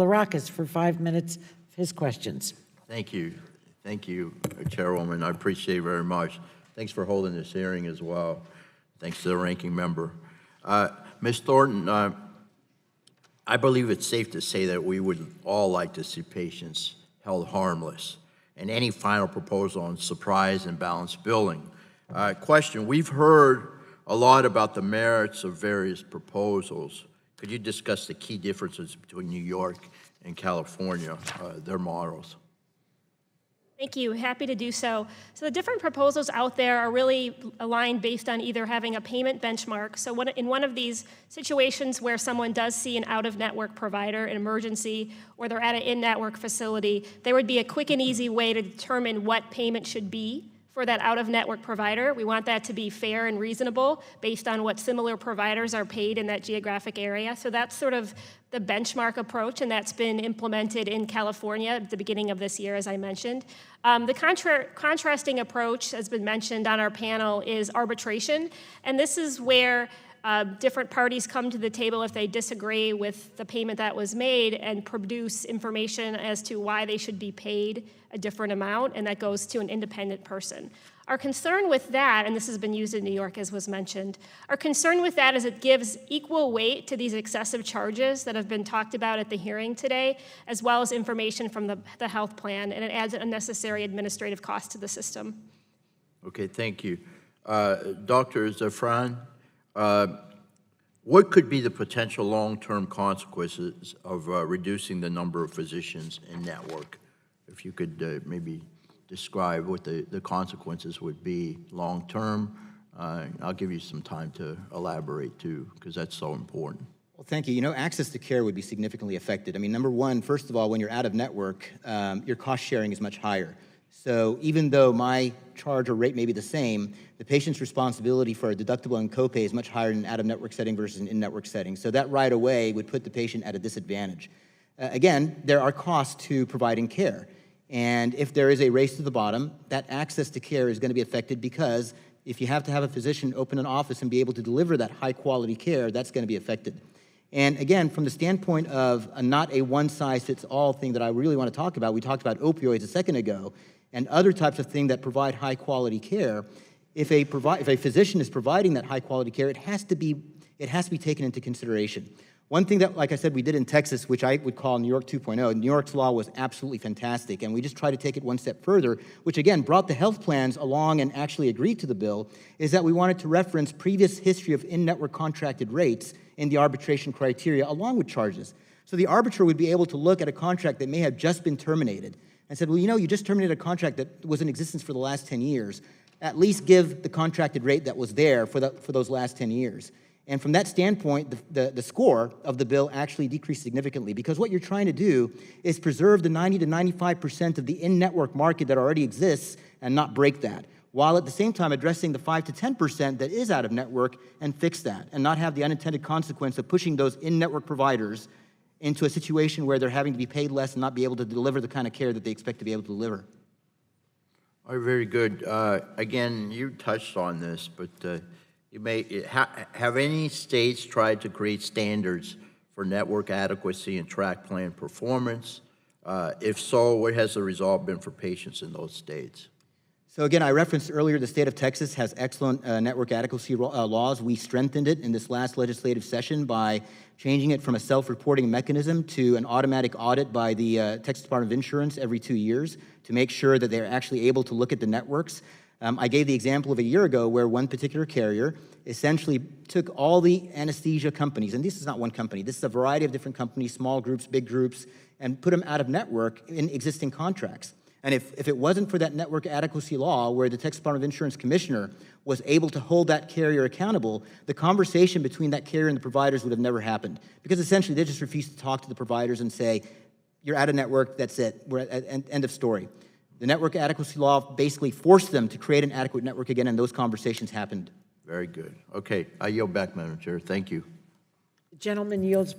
Larakis for 5 minutes of his questions. Thank you. Thank you, Chairwoman. I appreciate it very much. Thanks for holding this hearing as well. Thanks to the ranking member. Ms. Thornton, I believe it's safe to say that we would all like to see patients held harmless. And any final proposal on surprise and balanced billing. Question, we've heard a lot about the merits of various proposals. Could you discuss the key differences between New York and California, their models? Thank you. Happy to do so. So the different proposals out there are really aligned based on either having a payment benchmark. So in one of these situations where someone does see an out-of-network provider, an emergency, or they're at an in-network facility, there would be a quick and easy way to determine what payment should be for that out-of-network provider. We want that to be fair and reasonable based on what similar providers are paid in that geographic area. So that's sort of the benchmark approach, and that's been implemented in California at the beginning of this year, as I mentioned. The contrasting approach, has been mentioned on our panel, is arbitration, and this is where different parties come to the table if they disagree with the payment that was made and produce information as to why they should be paid a different amount, and that goes to an independent person. Our concern with that, and this has been used in New York as was mentioned, our concern with that is it gives equal weight to these excessive charges that have been talked about at the hearing today, as well as information from the health plan, and it adds an unnecessary administrative cost to the system. Okay, thank you. Dr. Zafran, what could be the potential long-term consequences of reducing the number of physicians in network? If you could maybe describe what the consequences would be long-term. I'll give you some time to elaborate too, because that's so important. Well, thank you. You know, access to care would be significantly affected. I mean, number one, first of all, when you're out of network, your cost sharing is much higher. So even though my charge or rate may be the same, the patient's responsibility for a deductible and copay is much higher in an out-of-network setting versus an in-network setting. So that right away would put the patient at a disadvantage. Again, there are costs to providing care. And if there is a race to the bottom, that access to care is going to be affected because if you have to have a physician open an office and be able to deliver that high-quality care, that's going to be affected. And again, from the standpoint of not a one-size-fits-all thing that I really want to talk about, we talked about opioids a second ago, and other types of things that provide high-quality care. If a physician is providing that high-quality care, it has to be taken into consideration. One thing that, like I said, we did in Texas, which I would call New York 2.0, New York's law was absolutely fantastic, and we just tried to take it one step further, which again brought the health plans along and actually agreed to the bill, is that we wanted to reference previous history of in-network contracted rates in the arbitration criteria along with charges. So the arbiter would be able to look at a contract that may have just been terminated and said, well, you know, you just terminated a contract that was in existence for the last 10 years. At least give the contracted rate that was there for those last 10 years. And from that standpoint, the score of the bill actually decreased significantly because what you're trying to do is preserve the 90 to 95% of the in-network market that already exists and not break that, while at the same time addressing the 5 to 10% that is out of network and fix that, and not have the unintended consequence of pushing those in-network providers into a situation where they're having to be paid less and not be able to deliver the kind of care that they expect to be able to deliver. All right, very good. Again, you touched on this, but you may have any states tried to create standards for network adequacy and track plan performance? If so, what has the result been for patients in those states? So again, I referenced earlier the state of Texas has excellent network adequacy laws. We strengthened it in this last legislative session by changing it from a self-reporting mechanism to an automatic audit by the Texas Department of Insurance every 2 years to make sure that they're actually able to look at the networks. I gave the example of a year ago where one particular carrier essentially took all the anesthesia companies, and this is not one company, this is a variety of different companies, small groups, big groups, and put them out of network in existing contracts. And if it wasn't for that network adequacy law where the Texas Department of Insurance commissioner was able to hold that carrier accountable, the conversation between that carrier and the providers would have never happened. Because essentially they just refused to talk to the providers and say, you're out of network, that's it, we're at end of story. The network adequacy law basically forced them to create an adequate network again, and those conversations happened. Very good. Okay, I yield back, Madam Chair. Thank you. The gentleman yields